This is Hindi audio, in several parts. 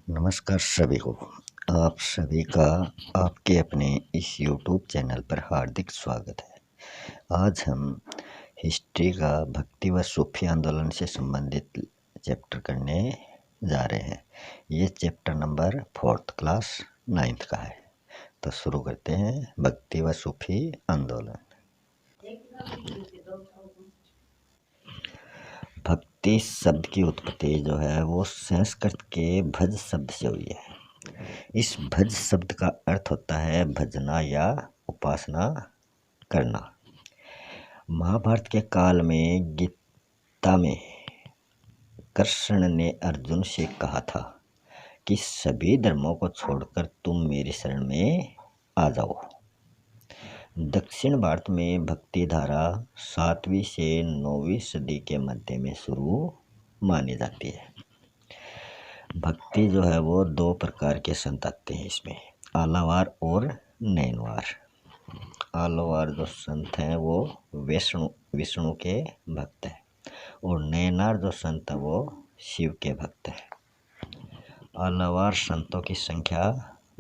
नमस्कार सभी को। आप सभी का आपके अपने इस YouTube चैनल पर हार्दिक स्वागत है। आज हम हिस्ट्री का भक्ति व सूफी आंदोलन से संबंधित चैप्टर करने जा रहे हैं। ये chapter number 4th class 9th का है। तो शुरू करते हैं। भक्ति व सूफी आंदोलन। भक्ति शब्द की उत्पत्ति जो है वो संस्कृत के भज शब्द से हुई है। इस भज शब्द का अर्थ होता है भजना या उपासना करना। महाभारत के काल में गीता में कृष्ण ने अर्जुन से कहा था कि सभी धर्मों को छोड़कर तुम मेरी शरण में आ जाओ। दक्षिण भारत में भक्ति धारा 7वीं से 9वीं सदी के मध्य में शुरू मानी जाती है। भक्ति जो है वो 2 प्रकार के संत आते हैं इसमें, आलावार और नैनवार। आलावार जो संत हैं वो विष्णु के भक्त हैं और नैनार जो संत है वो शिव के भक्त हैं। आलावार संतों की संख्या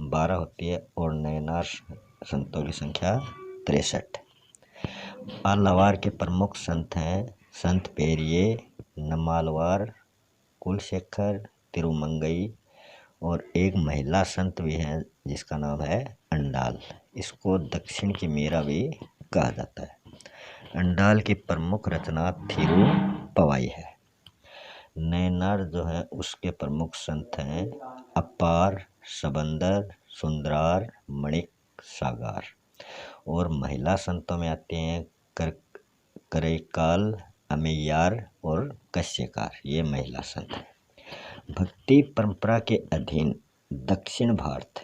12 होती है और नैनार संतों की संख्या 63। आलावार के प्रमुख संत हैं संत पेरिये, नमालवार, कुलशेखर, तिरुमंगई और एक महिला संत भी है जिसका नाम है अंडाल। इसको दक्षिण की मीरा भी कहा जाता है। अंडाल की प्रमुख रचना थिरुप्पावाई है। नैनार जो है उसके प्रमुख संत हैं अपार, सबंदर, सुंदरार, मणिक, सागार। और महिला संतों में आते हैं करैकाल, अमेयार और कश्यकार। ये महिला संत हैं। भक्ति परंपरा के अधीन दक्षिण भारत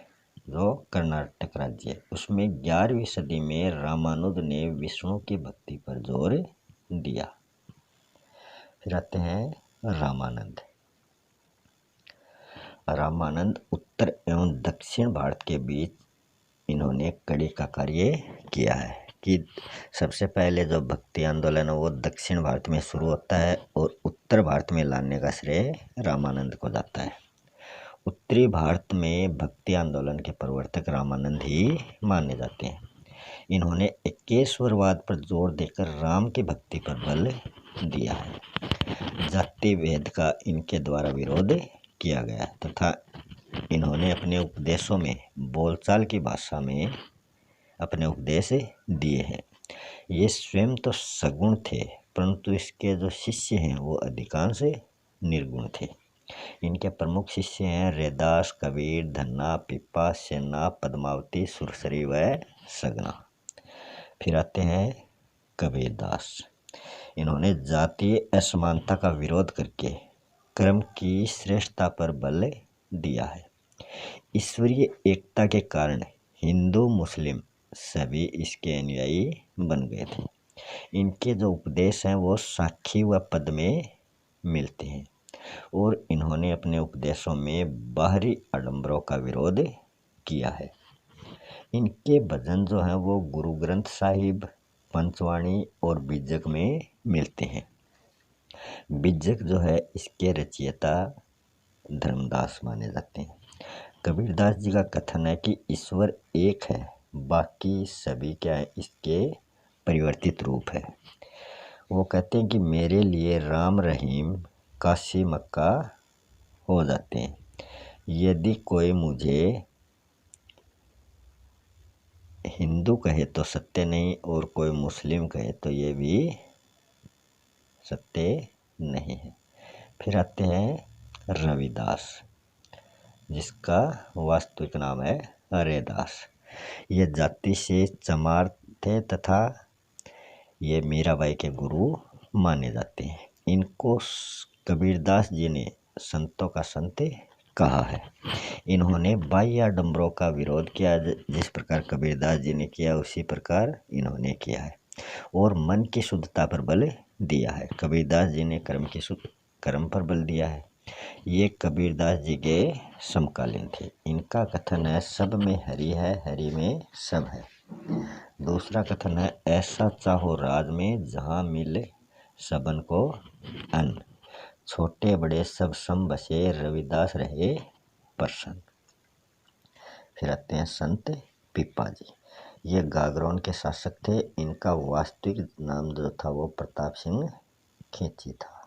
जो कर्नाटक राज्य है उसमें 11वीं सदी में रामानुज ने विष्णु की भक्ति पर जोर दिया। फिर आते हैं रामानंद। रामानंद उत्तर एवं दक्षिण भारत के बीच इन्होंने कड़ी का कार्य किया है कि सबसे पहले जो भक्ति आंदोलन है वो दक्षिण भारत में शुरू होता है और उत्तर भारत में लाने का श्रेय रामानंद को जाता है। उत्तरी भारत में भक्ति आंदोलन के प्रवर्तक रामानंद ही माने जाते हैं। इन्होंने एकेश्वरवाद पर जोर देकर राम की भक्ति पर बल दिया है। जाति भेद का इनके द्वारा विरोध किया गया तथा इन्होंने अपने उपदेशों में बोलचाल की भाषा में अपने उपदेश दिए हैं। ये स्वयं तो सगुण थे परंतु इसके जो शिष्य हैं वो अधिकांश निर्गुण थे। इनके प्रमुख शिष्य हैं रैदास, कबीर, धन्ना, पिप्पा, सेना, पद्मावती, सुरसरी व सगना। फिर आते हैं कबीरदास। इन्होंने जातीय असमानता का विरोध करके कर्म की श्रेष्ठता पर बल दिया है। ईश्वरीय एकता के कारण हिंदू मुस्लिम सभी इसके अनुयायी बन गए थे। इनके जो उपदेश हैं वो साखी व पद में मिलते हैं और इन्होंने अपने उपदेशों में बाहरी आडंबरों का विरोध किया है। इनके भजन जो हैं वो गुरु ग्रंथ साहिब, पंचवाणी और बीजक में मिलते हैं। बीजक जो है इसके रचयिता धर्मदास माने जाते हैं। कबीरदास जी का कथन है कि ईश्वर एक है, बाकी सभी क्या है इसके परिवर्तित रूप है। वो कहते हैं कि मेरे लिए राम रहीम काशी मक्का हो जाते हैं। यदि कोई मुझे हिंदू कहे तो सत्य नहीं और कोई मुस्लिम कहे तो ये भी सत्य नहीं है। फिर आते हैं रविदास जिसका वास्तविक नाम है हरेदास। ये जाति से चमार थे तथा ये मीराबाई के गुरु माने जाते हैं। इनको कबीरदास जी ने संतों का संत कहा है। इन्होंने बाह्य आडंबरों का विरोध किया, जिस प्रकार कबीरदास जी ने किया उसी प्रकार इन्होंने किया है और मन की शुद्धता पर बल दिया है। कबीरदास जी ने कर्म पर बल दिया है। ये कबीरदास जी के समकालीन थे। इनका कथन है सब में हरि है, हरि में सब है। दूसरा कथन है ऐसा चाहो राज में जहाँ मिले सबन को अन्न। छोटे बड़े सब सम बसे रविदास रहे पर्सन। फिर आते हैं संत पीपा जी। ये गागरोन के शासक थे। इनका वास्तविक नाम जो था वो प्रताप सिंह खींची था।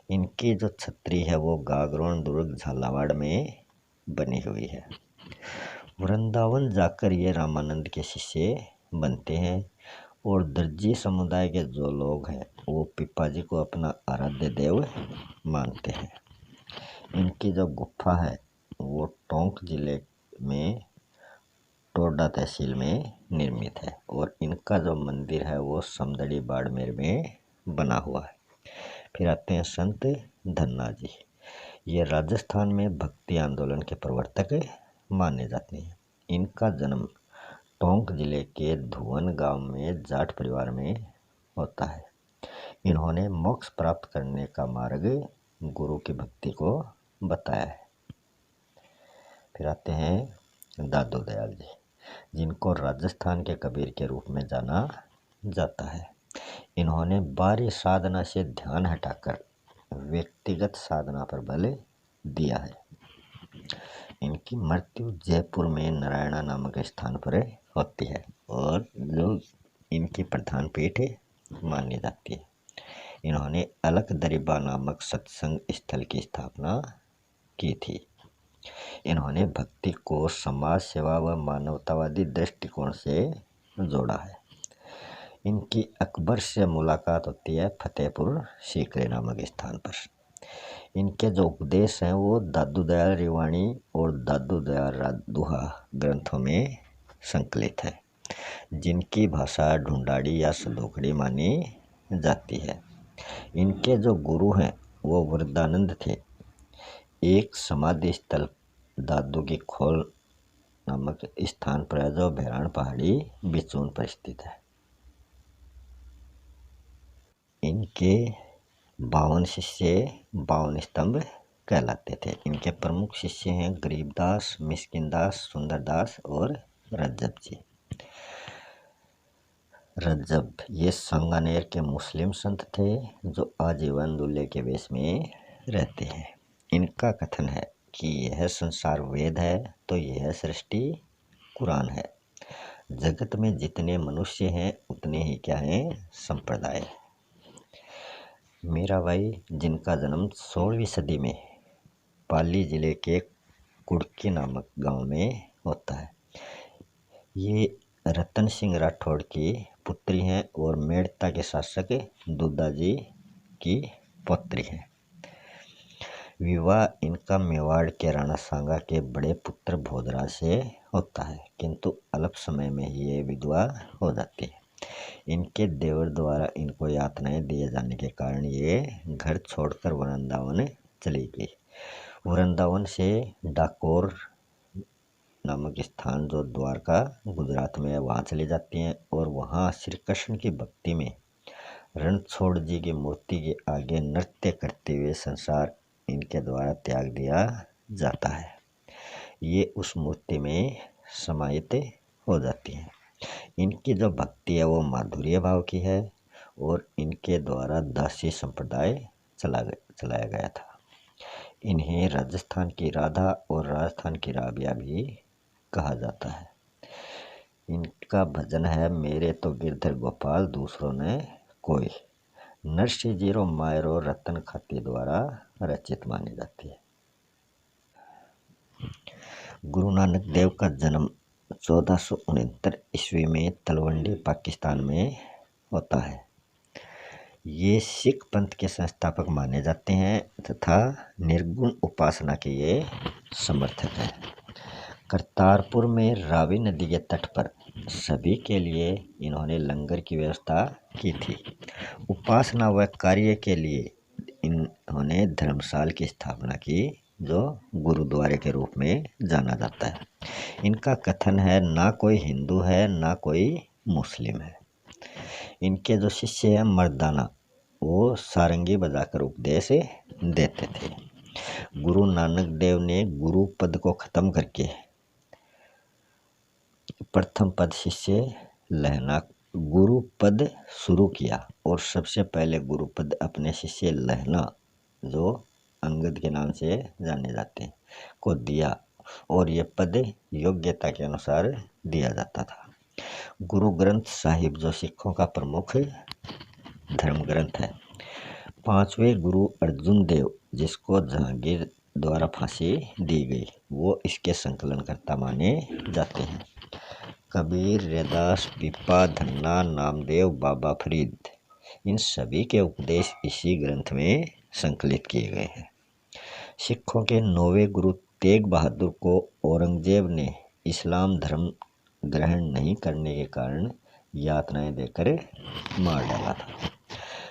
इनकी जो छतरी है वो गागरोन दुर्ग झालावाड़ में बनी हुई है। वृंदावन जाकर ये रामानंद के शिष्य बनते हैं और दर्जी समुदाय के जो लोग हैं वो पीपा जी को अपना आराध्य देव मानते हैं। इनकी जो गुफा है वो टोंक जिले में टोडा तहसील में निर्मित है और इनका जो मंदिर है वो समदड़ी बाड़मेर में बना हुआ है। फिर आते हैं संत धन्ना जी। ये राजस्थान में भक्ति आंदोलन के प्रवर्तक माने जाते हैं। इनका जन्म टोंक जिले के धुवन गांव में जाट परिवार में होता है। इन्होंने मोक्ष प्राप्त करने का मार्ग गुरु की भक्ति को बताया है। फिर आते हैं दादू दयाल जी, जिनको राजस्थान के कबीर के रूप में जाना जाता है। इन्होंने बाहरी साधना से ध्यान हटाकर व्यक्तिगत साधना पर बल दिया है। इनकी मृत्यु जयपुर में नारायणा नामक स्थान पर होती है और जो इनकी प्रधान पीठ मानी जाती है। इन्होंने अलख दरिबा नामक सत्संग स्थल की स्थापना की थी। इन्होंने भक्ति को समाज सेवा व मानवतावादी दृष्टिकोण से जोड़ा है। इनकी अकबर से मुलाकात होती है फतेहपुर सीकरी नामक स्थान पर। इनके जो उपदेश हैं वो दादू दयाल रिवाणी और दादू दयाल दोहा ग्रंथों में संकलित है, जिनकी भाषा ढूंढाड़ी या सदोकड़ी मानी जाती है। इनके जो गुरु हैं वो वरदानंद थे। एक समाधि स्थल दादू की खोल नामक स्थान पर है जो भैराण पहाड़ी बिचून पर स्थित है। इनके 52 शिष्य 52 स्तंभ कहलाते थे। इनके प्रमुख शिष्य हैं गरीबदास, मिस्किनदास, सुंदरदास और रज्जब जी। रज्जब ये सांगानेर के मुस्लिम संत थे जो आजीवन दूल्हे के वेश में रहते हैं। इनका कथन है कि यह संसार वेद है तो यह सृष्टि कुरान है। जगत में जितने मनुष्य हैं उतने ही क्या हैं संप्रदाय। मीराबाई, जिनका जन्म 16वीं सदी में पाली जिले के कुड़की नामक गांव में होता है, ये रतन सिंह राठौड़ की पुत्री हैं और मेड़ता के शासक दूधाजी की पौत्री हैं। विवाह इनका मेवाड़ के राणा सांगा के बड़े पुत्र भोजराज से होता है, किंतु अल्प समय में ही ये विधवा हो जाती है। इनके देवर द्वारा इनको यातनाएं दिए जाने के कारण ये घर छोड़कर वृंदावन चली गई। वृंदावन से डाकोर नामक स्थान जो द्वारका गुजरात में है वहाँ चली जाती हैं और वहाँ श्री कृष्ण की भक्ति में रणछोड़ जी की मूर्ति के आगे नृत्य करते हुए संसार इनके द्वारा त्याग दिया जाता है। ये उस मूर्ति में समाहित हो जाती हैं। इनकी जो भक्ति है वो माधुर्य भाव की है और इनके द्वारा दासी संप्रदाय चलाया गया था। इन्हें राजस्थान की राधा और राजस्थान की राबिया भी कहा जाता है। इनका भजन है मेरे तो गिरधर गोपाल दूसरों ने कोई, नरसिंह जीरो मायरो रतन खाती द्वारा रचित मानी जाती है। गुरु नानक देव का जन्म 1469 ईस्वी में तलवंडी पाकिस्तान में होता है। ये सिख पंथ के संस्थापक माने जाते हैं तथा निर्गुण उपासना के ये समर्थक हैं। करतारपुर में रावी नदी के तट पर सभी के लिए इन्होंने लंगर की व्यवस्था की थी। उपासना व कार्य के लिए इन्होंने धर्मशाला की स्थापना की जो गुरुद्वारे के रूप में जाना जाता है। इनका कथन है ना कोई हिंदू है ना कोई मुस्लिम है। इनके जो शिष्य हैं मर्दाना वो सारंगी बजाकर उपदेश देते थे। गुरु नानक देव ने गुरु पद को खत्म करके प्रथम पद शिष्य लहना गुरु पद शुरू किया और सबसे पहले गुरु पद अपने शिष्य लहना जो अंगद के नाम से जाने जाते हैं को दिया और ये पद योग्यता के अनुसार दिया जाता था। गुरु ग्रंथ साहिब जो सिखों का प्रमुख धर्म ग्रंथ है। पांचवें गुरु अर्जुन देव जिसको जहांगीर द्वारा फांसी दी गई, वो इसके संकलनकर्ता माने जाते हैं। कबीर, रैदास, पीपा, धन्ना, नामदेव, बाबा फरीद, इन सभी के उपदेश इसी ग्रंथ में संकलित किए गए हैं। सिखों के 9वें गुरु तेग बहादुर को औरंगजेब ने इस्लाम धर्म ग्रहण नहीं करने के कारण यातनाएं देकर मार डाला था।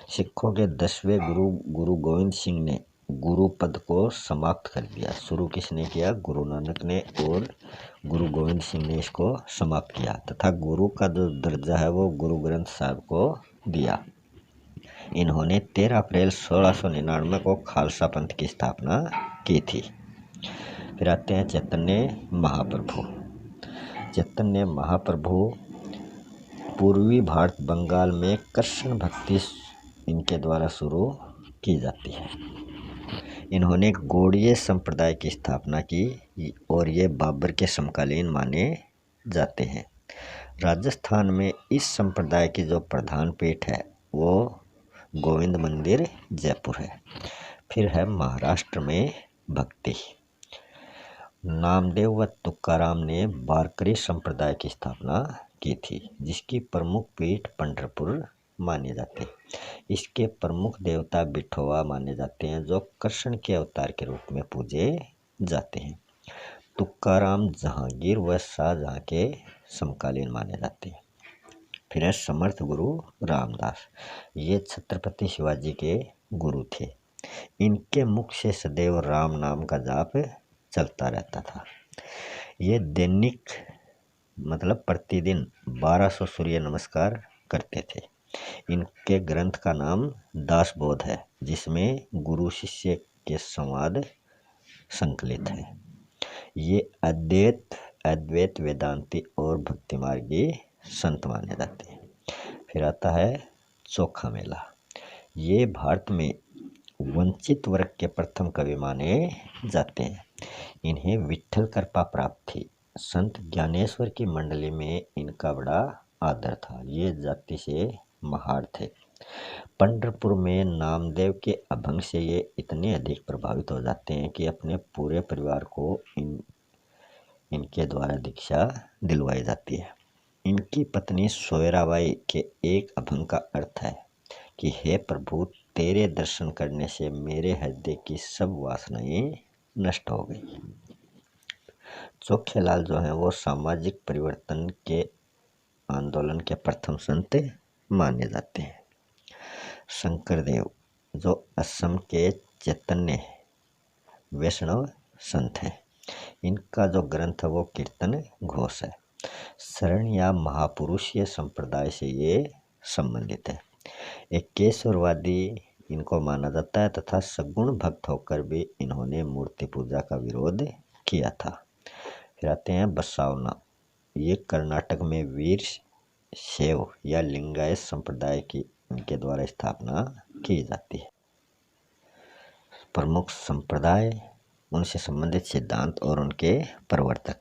सिखों के 10वें गुरु गुरु गोविंद सिंह ने गुरु पद को समाप्त कर दिया। शुरू किसने किया? गुरु नानक ने, और गुरु गोविंद सिंह ने इसको समाप्त किया तथा गुरु का जो दर्जा है वो गुरु ग्रंथ साहब को दिया। इन्होंने 13 अप्रैल 1699 को खालसा पंथ की स्थापना की थी। फिर आते हैं चैतन्य महाप्रभु। चैतन्य महाप्रभु पूर्वी भारत बंगाल में कृष्ण भक्ति इनके द्वारा शुरू की जाती है। इन्होंने गौड़ीय संप्रदाय की स्थापना की और ये बाबर के समकालीन माने जाते हैं। राजस्थान में इस संप्रदाय की जो प्रधान पीठ है वो गोविंद मंदिर जयपुर है। फिर है महाराष्ट्र में भक्ति। नामदेव व तुकाराम ने वारकरी संप्रदाय की स्थापना की थी, जिसकी प्रमुख पीठ पंढरपुर माने जाते हैं। इसके प्रमुख देवता बिठोवा माने जाते हैं, जो कृष्ण के अवतार के रूप में पूजे जाते हैं। तुकाराम जहांगीर व शाहजहां के समकालीन माने जाते हैं। फिर है समर्थ गुरु रामदास। ये छत्रपति शिवाजी के गुरु थे। इनके मुख से सदैव राम नाम का जाप चलता रहता था। ये दैनिक मतलब प्रतिदिन 1200 सूर्य नमस्कार करते थे। इनके ग्रंथ का नाम दासबोध है, जिसमें गुरु शिष्य के संवाद संकलित है। ये अद्वैत वेदांती और भक्ति मार्गी संत माने जाते हैं। फिर आता है चोखा मेला। ये भारत में वंचित वर्ग के प्रथम कवि माने जाते हैं। इन्हें विट्ठल कृपा प्राप्त थी। संत ज्ञानेश्वर की मंडली में इनका बड़ा आदर था। ये जाति से महार थे। पंढरपुर में नामदेव के अभंग से ये इतने अधिक प्रभावित हो जाते हैं कि अपने पूरे परिवार को इनके द्वारा दीक्षा दिलवाई जाती है। इनकी पत्नी सोयराबाई के एक अभंग का अर्थ है कि हे प्रभु, तेरे दर्शन करने से मेरे हृदय की सब वासनाएं नष्ट हो गई। चोखेलाल जो हैं वो सामाजिक परिवर्तन के आंदोलन के प्रथम संत माने जाते हैं। शंकरदेव जो असम के चैतन्य वैष्णव संत हैं। इनका जो ग्रंथ है वो कीर्तन घोष है। शरण या महापुरुषीय संप्रदाय से ये संबंधित है। एक केशववादी इनको माना जाता है तथा सगुण भक्त होकर भी इन्होंने मूर्ति पूजा का विरोध किया था। फिर आते हैं बसावना। ये कर्नाटक में वीर शैव या लिंगायत संप्रदाय की इनके द्वारा स्थापना की जाती है। प्रमुख संप्रदाय, उनसे संबंधित सिद्धांत और उनके प्रवर्तक।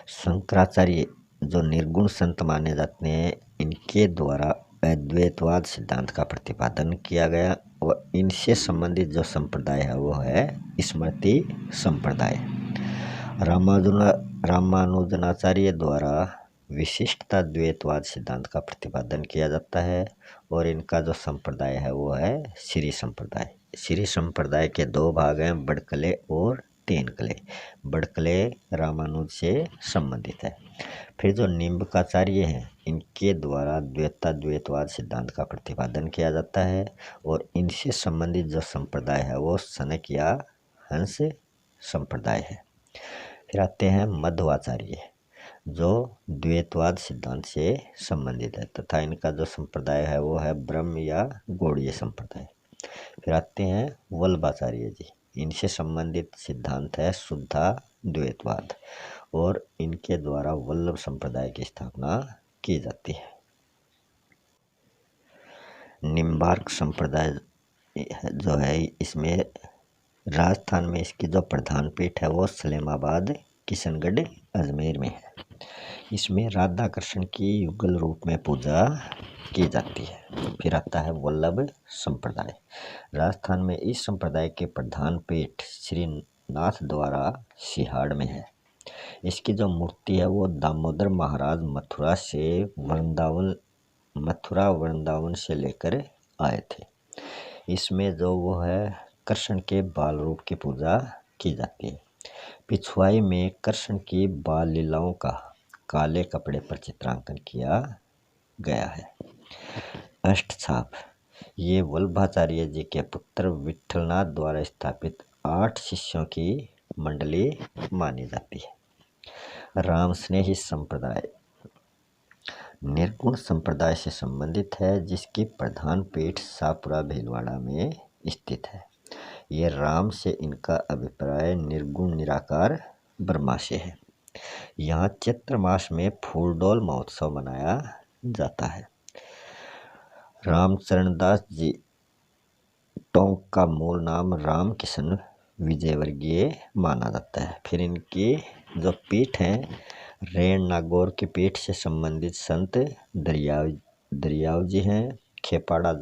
शंकराचार्य जो निर्गुण संत माने जाते हैं, इनके द्वारा अद्वैतवाद सिद्धांत का प्रतिपादन किया गया और इनसे संबंधित जो संप्रदाय है वो है स्मृति संप्रदाय। रामानुजनाचार्य द्वारा विशिष्टता द्वैतवाद सिद्धांत का प्रतिपादन किया जाता है और इनका जो संप्रदाय है वो है श्री संप्रदाय। श्री संप्रदाय के 2 भाग हैं, बड़कले और तेनकले। बड़कले रामानुज से संबंधित है। फिर जो निम्बकाचार्य हैं, इनके द्वारा द्वैतवाद सिद्धांत का प्रतिपादन किया जाता है और इनसे संबंधित जो संप्रदाय है वो सनक या हंस संप्रदाय है। फिर आते हैं मध्वाचार्य जो द्वैतवाद सिद्धांत से संबंधित है तथा इनका जो संप्रदाय है वो है ब्रह्म या गौड़ीय संप्रदाय। फिर आते हैं वल्लभाचार्य जी। इनसे संबंधित सिद्धांत है शुद्धा द्वैतवाद और इनके द्वारा वल्लभ संप्रदाय की स्थापना की जाती है। निम्बार्क संप्रदाय जो है, इसमें राजस्थान में इसकी जो प्रधान पीठ है वो सलेमाबाद, किशनगढ़, अजमेर में है। इसमें राधा कृष्ण की युगल रूप में पूजा की जाती है। फिर आता है वल्लभ संप्रदाय। राजस्थान में इस संप्रदाय के प्रधान पीठ श्री नाथ द्वारा सिहाड़ में है। इसकी जो मूर्ति है वो दामोदर महाराज मथुरा वृंदावन से लेकर आए थे। इसमें जो वो है कृष्ण के बाल रूप की पूजा की जाती है। पिछवाई में कृष्ण की बाल लीलाओं का काले कपड़े पर चित्रांकन किया गया है। अष्टछाप, ये वल्लभाचार्य जी के पुत्र विठलनाथ द्वारा स्थापित 8 शिष्यों की मंडली मानी जाती है। राम स्नेही संप्रदाय निर्गुण संप्रदाय से संबंधित है, जिसकी प्रधान पीठ शाहपुरा भीलवाड़ा में स्थित है। ये राम से इनका अभिप्राय निर्गुण निराकार ब्रह्मा से है। यहाँ चैत्र मास में फूलडोल महोत्सव मनाया जाता है। रामचरणदास जी टोंक का मूल नाम राम किशन विजयवर्गीय माना जाता है। फिर इनकी जो पीठ है रेण नागौर की पीठ से संबंधित संत दरियाव जी हैं। खेपाड़ा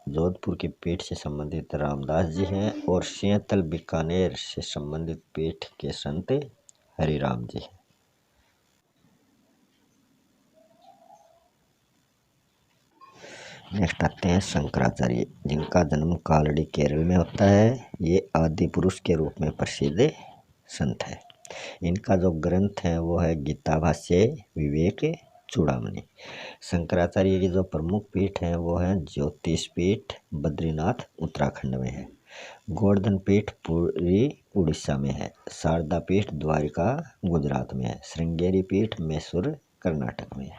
जोधपुर की पीठ से संबंधित रामदास जी हैं और सिंहतल बीकानेर से संबंधित पीठ के संत हरिराम जी हैं। नेक्स्ट आते हैं शंकराचार्य, जिनका जन्म कालड़ी केरल में होता है। ये आदि पुरुष के रूप में प्रसिद्ध संत है। इनका जो ग्रंथ है वो है गीता भाष्य, विवेक चूड़ामणि। शंकराचार्य की जो प्रमुख पीठ है वो है ज्योतिष पीठ बद्रीनाथ उत्तराखंड में है। गोवर्धन पीठ पुरी उड़ीसा में है। शारदा पीठ द्वारिका गुजरात में है। श्रृंगेरी पीठ मैसूर कर्नाटक में है।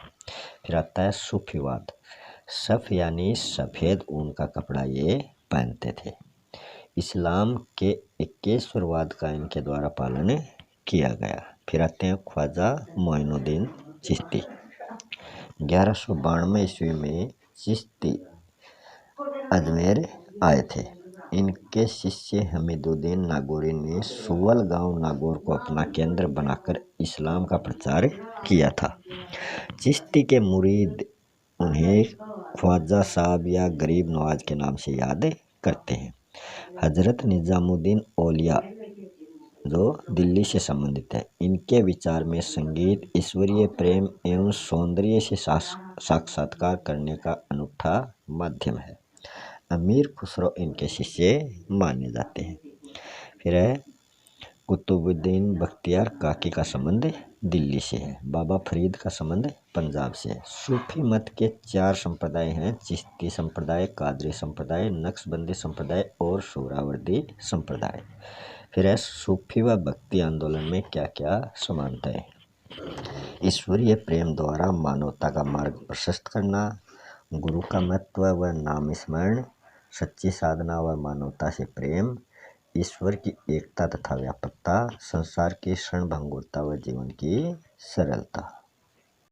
फिर आता है सूफीवाद। सफ़ यानी सफ़ेद ऊन का कपड़ा ये पहनते थे। इस्लाम के एकेश्वरवाद का इनके द्वारा पालन किया गया। फिर आते हैं ख्वाजा मोइनुद्दीन चिश्ती। 1192 ईस्वी में चिश्ती अजमेर आए थे। इनके शिष्य हमीदुद्दीन नागौरी ने सुवल गांव नागौर को अपना केंद्र बनाकर इस्लाम का प्रचार किया था। चिश्ती के मुरीद उन्हें ख्वाजा साहब या गरीब नवाज के नाम से याद करते हैं। हजरत निजामुद्दीन औलिया जो दिल्ली से संबंधित है, इनके विचार में संगीत ईश्वरीय प्रेम एवं सौंदर्य से साक्षात्कार करने का अनूठा माध्यम है। अमीर खुसरो इनके शिष्य माने जाते हैं। फिर है कुतुबुद्दीन बख्तियार काकी का संबंध दिल्ली से है। बाबा फरीद का संबंध पंजाब से है। सूफी मत के 4 संप्रदाय हैं, चिश्ती संप्रदाय, कादरी संप्रदाय, नक्शबंदी संप्रदाय और सोहरावर्दी संप्रदाय। फिर है सूफी व भक्ति आंदोलन में क्या क्या समानता है। ईश्वरीय प्रेम द्वारा मानवता का मार्ग प्रशस्त करना, गुरु का महत्व व नाम स्मरण, सच्ची साधना व मानवता से प्रेम, ईश्वर की एकता तथा व्यापकता, संसार की क्षणभंगुरता व जीवन की सरलता।